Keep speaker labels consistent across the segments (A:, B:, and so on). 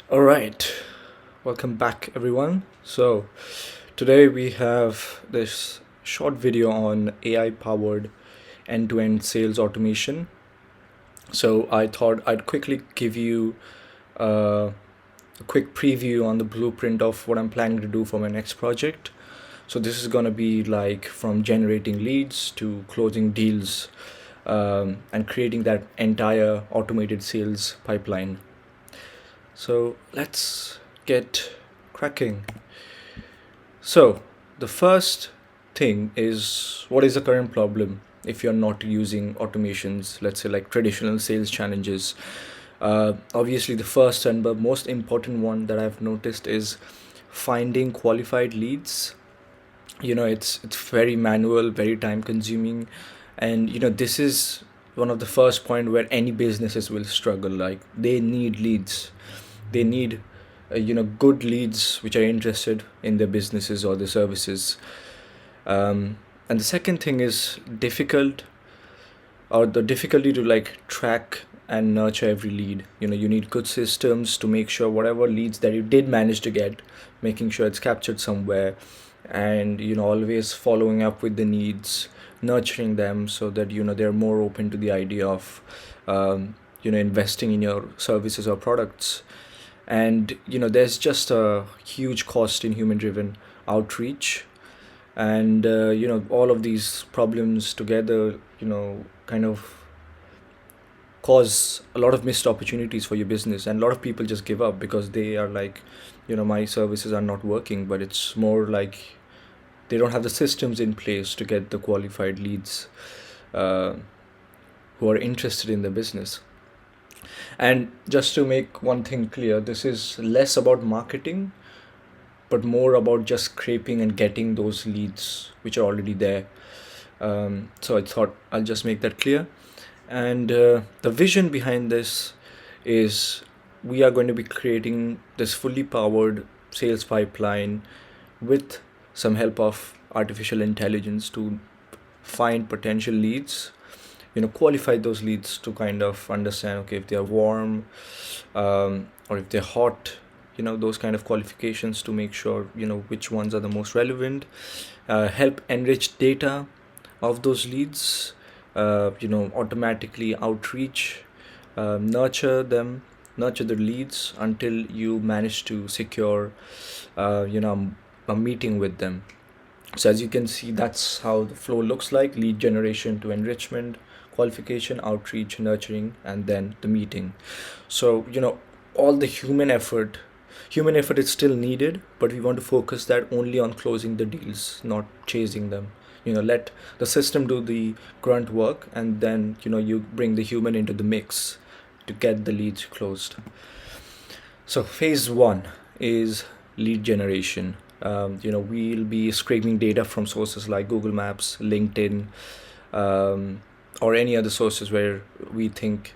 A: All right, welcome back, everyone. So, today we have this short video on AI powered end to end sales automation. So, I thought I'd quickly give you a quick preview on the blueprint of what I'm planning to do for my next project. So, this is going to be like from generating leads to closing deals and creating that entire automated sales pipeline. So let's get cracking. So the first thing is, what is the current problem if you're not using automations, let's say like traditional sales challenges? Obviously, the first and the most important one that I've noticed is finding qualified leads. It's very manual, very time consuming, and this is one of the first point where any businesses will struggle. Like, they need leads, they need good leads which are interested in their businesses or their services. And the second thing is difficult, or the difficulty to like track and nurture every lead. You need good systems to make sure whatever leads that you did manage to get, making sure it's captured somewhere, and always following up with the needs, nurturing them so that they're more open to the idea of investing in your services or products. And there's just a huge cost in human driven outreach, and all of these problems together kind of cause a lot of missed opportunities for your business, and a lot of people just give up because they are like, my services are not working. But it's more like they don't have the systems in place to get the qualified leads uh, who are interested in the business. And just to make one thing clear, this is less about marketing but more about just scraping and getting those leads which are already there. So I thought I'll just make that clear. And the vision behind this is, we are going to be creating this fully powered sales pipeline with some help of artificial intelligence to find potential leads, qualify those leads to kind of understand, okay, if they are warm, or if they're hot, those kind of qualifications to make sure which ones are the most relevant. Help enrich data of those leads, automatically outreach, nurture them, nurture the leads until you manage to secure a meeting with them. So as you can see, that's how the flow looks like: lead generation to enrichment, qualification, outreach, nurturing, and then the meeting. So all the human effort is still needed, but we want to focus that only on closing the deals, not chasing them. Let the system do the grunt work, and then you bring the human into the mix to get the leads closed. So phase one is lead generation. We'll be scraping data from sources like Google Maps, LinkedIn, or any other sources where we think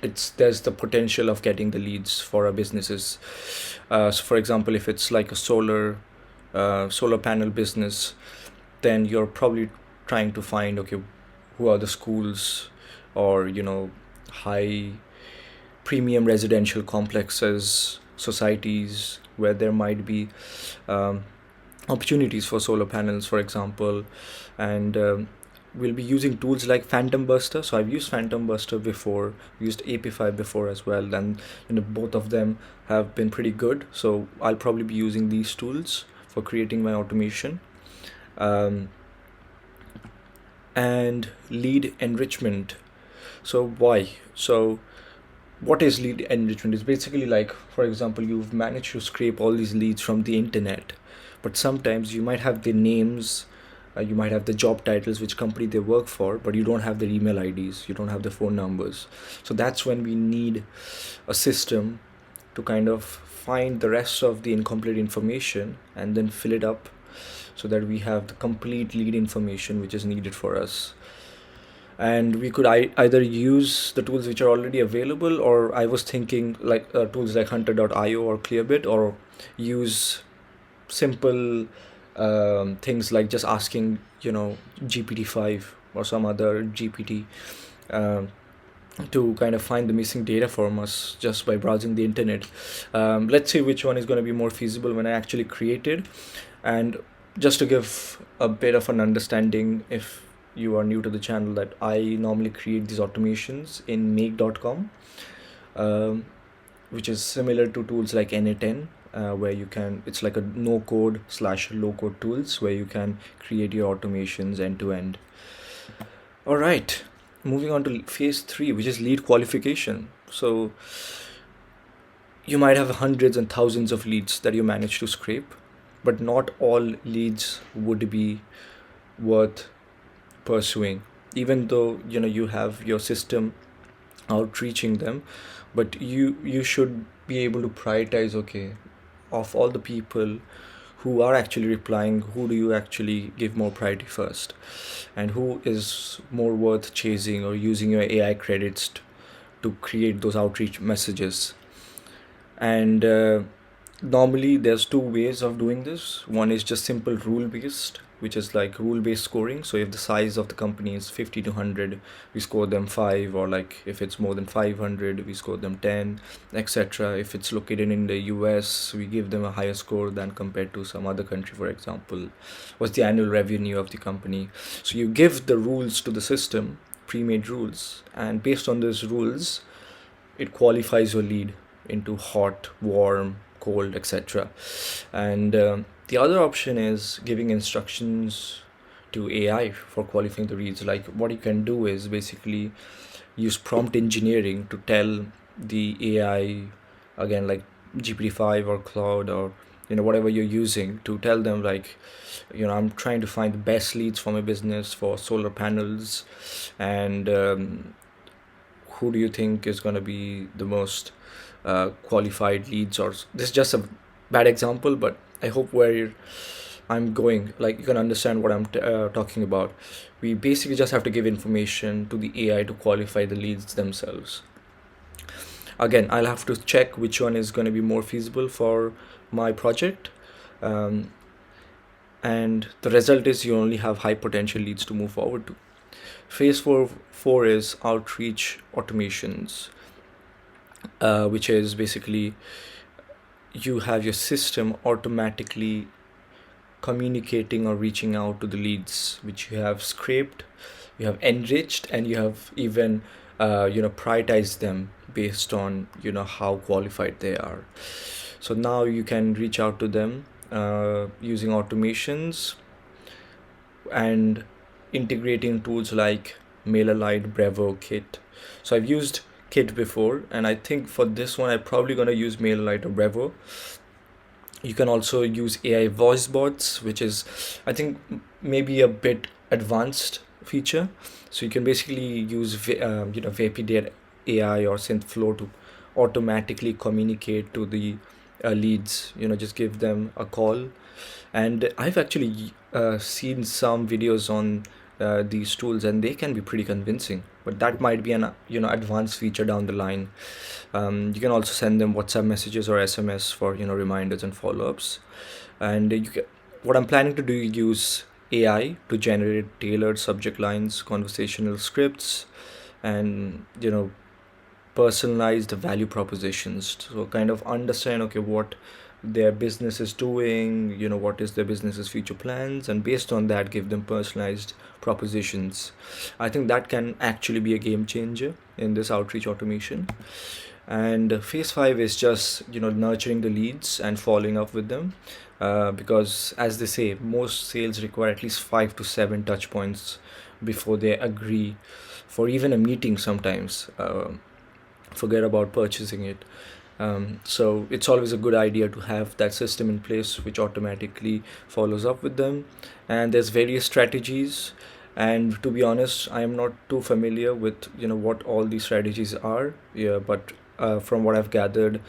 A: there's the potential of getting the leads for our businesses. So for example, if it's like a solar panel business, then you're probably trying to find, okay, who are the schools or high premium residential complexes, societies where there might be um, opportunities for solar panels, for example. And we'll be using tools like Phantom Buster. So I've used Phantom Buster before, used Apify before as well, and both of them have been pretty good. So I'll probably be using these tools for creating my automation. Um, and lead enrichment. So why? So what is lead enrichment? It's basically like, for example, you've managed to scrape all these leads from the internet, but sometimes you might have the names, you might have the job titles, which company they work for, but you don't have their email IDs, you don't have the phone numbers. So that's when we need a system to kind of find the rest of the incomplete information and then fill it up so that we have the complete lead information which is needed for us. And we could either use the tools which are already available, or I was thinking like tools like hunter.io or clearbit, or use simple things like just asking GPT-5 or some other GPT, um, to kind of find the missing data from us just by browsing the internet. Let's see which one is going to be more feasible when I actually create it. And just to give a bit of an understanding, if you are new to the channel, that I normally create these automations in make.com, um, which is similar to tools like Na10, where you can, it's like a no code slash low code tools where you can create your automations end to end. All right, moving on to phase three, which is lead qualification. So you might have hundreds and thousands of leads that you manage to scrape, but not all leads would be worth pursuing, even though you have your system outreaching them. But you should be able to prioritize, okay, of all the people who are actually replying, who do you actually give more priority first, and who is more worth chasing or using your AI credits to create those outreach messages. And normally there's two ways of doing this. One is just simple rule based, which is like rule based scoring. So if the size of the company is 50 to 100, we score them 5, or like if it's more than 500, we score them 10, etc. If it's located in the US, we give them a higher score than compared to some other country. For example, what's the annual revenue of the company? So you give the rules to the system, pre-made rules, and based on those rules it qualifies your lead into hot, warm, cold, etc. And the other option is giving instructions to AI for qualifying the leads. Like what you can do is basically use prompt engineering to tell the AI, again, like GPT-5 or Cloud, or whatever you're using, to tell them like, I'm trying to find the best leads for my business for solar panels, and who do you think is going to be the most qualified leads? Or this is just a bad example, but I hope where I'm going, like, you can understand what I'm talking about. We basically just have to give information to the AI to qualify the leads themselves. Again, I'll have to check which one is going to be more feasible for my project. um, and the result is you only have high potential leads to move forward to. Phase four is outreach automations, which is basically you have your system automatically communicating or reaching out to the leads which you have scraped, you have enriched, and you have even prioritized them based on how qualified they are. So now you can reach out to them using automations and integrating tools like MailerLite, Bravo, Kit. So I've used Kit before, and I think for this one I'm probably going to use MailerLite or Bravo. You can also use AI voice bots, which is, I think, maybe a bit advanced feature. So you can basically use VAPD AI or SynthFlow to automatically communicate to the leads. Just give them a call. And I've actually seen some videos on these tools, and they can be pretty convincing. But that might be an advanced feature down the line. You can also send them WhatsApp messages or SMS for reminders and follow-ups. And what I'm planning to do is use AI to generate tailored subject lines, conversational scripts, and personalize the value propositions. So kind of understand, okay, what their business is doing, what is their business's future plans, and based on that give them personalized propositions. I think that can actually be a game changer in this outreach automation. And phase 5 is just nurturing the leads and following up with them, because as they say, most sales require at least 5 to 7 touch points before they agree for even a meeting sometimes. Forget about purchasing it. So it's always a good idea to have that system in place which automatically follows up with them. And there's various strategies, and to be honest, I am not too familiar with what all these strategies are. Yeah, but from what I've gathered,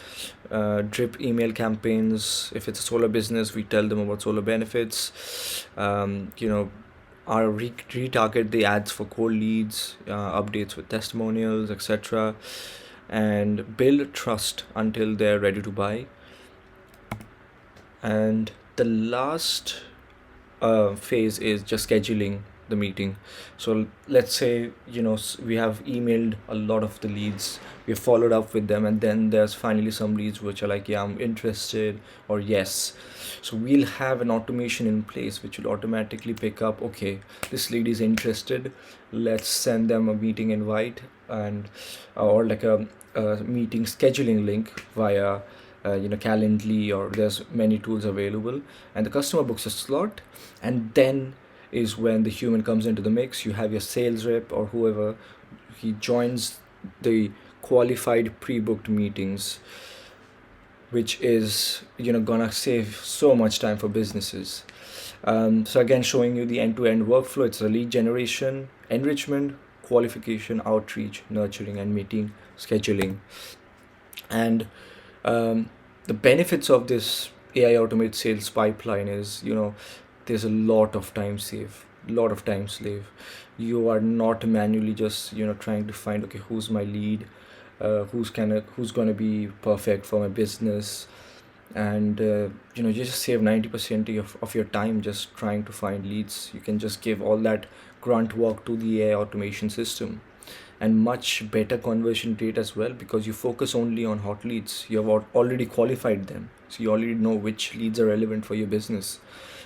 A: drip email campaigns. If it's a solar business, we tell them about solar benefits. Our retarget the ads for cold leads, updates with testimonials, etc., and build trust until they're ready to buy. And the last phase is just scheduling the meeting. So let's say, we have emailed a lot of the leads, we have followed up with them, and then there's finally some leads which are like, yeah, I'm interested, or yes. So we'll have an automation in place which will automatically pick up, okay, this lead is interested, let's send them a meeting invite, and or like a meeting scheduling link via Calendly, or there's many tools available, and the customer books a slot. And then is when the human comes into the mix. You have your sales rep or whoever, he joins the qualified pre-booked meetings, which is gonna save so much time for businesses. So again, showing you the end-to-end workflow. It's a lead generation, enrichment, qualification, outreach, nurturing, and meeting scheduling. And the benefits of this AI automated sales pipeline is, there's a lot of time save. You are not manually just trying to find, okay, who's my lead, who's going to be perfect for my business, and you just save 90% of your time just trying to find leads. You can just give all that grunt work to the AI automation system, and much better conversion rate as well, because you focus only on hot leads. You have already qualified them, so you already know which leads are relevant for your business.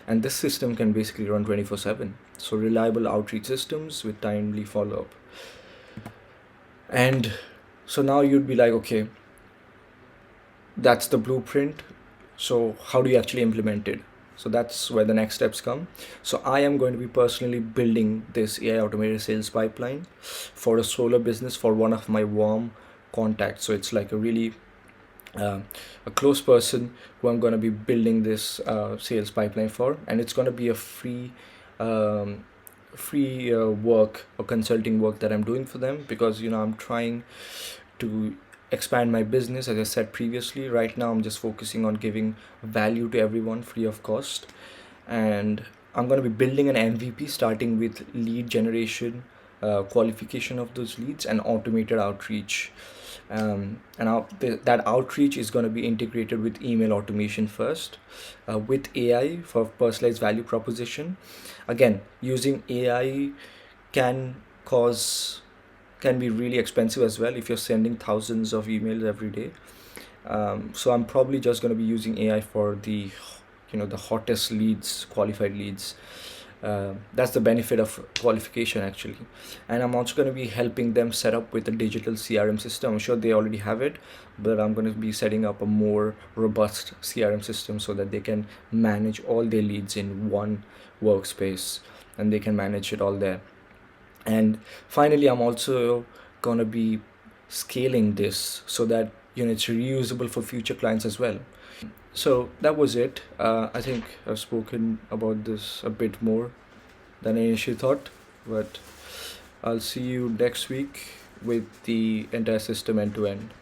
A: And this system can basically run 24/7. So reliable outreach systems with timely follow-up. And so now you'd be like, okay, that's the blueprint. So how do you actually implement it? So that's where the next steps come. So I am going to be personally building this AI automated sales pipeline for a solar business for one of my warm contacts. So it's like a really a close person who I'm going to be building this sales pipeline for, and it's going to be a free work or consulting work that I'm doing for them, because I'm trying to expand my business. As I said previously, right now I'm just focusing on giving value to everyone free of cost, and I'm going to be building an MVP starting with lead generation, qualification of those leads, and automated outreach. That outreach is going to be integrated with email automation first, with AI for personalized value proposition. Again, using AI can cause can be really expensive as well if you're sending thousands of emails every day. So I'm probably just going to be using AI for the hottest leads, qualified leads. That's the benefit of qualification actually. And I'm also going to be helping them set up with a digital CRM system. I'm sure they already have it, but I'm going to be setting up a more robust CRM system so that they can manage all their leads in one workspace, and they can manage it all there. And finally, I'm also going to be scaling this so that it's reusable for future clients as well. So that was it. I think I've spoken about this a bit more than I initially thought, but I'll see you next week with the entire system end to end.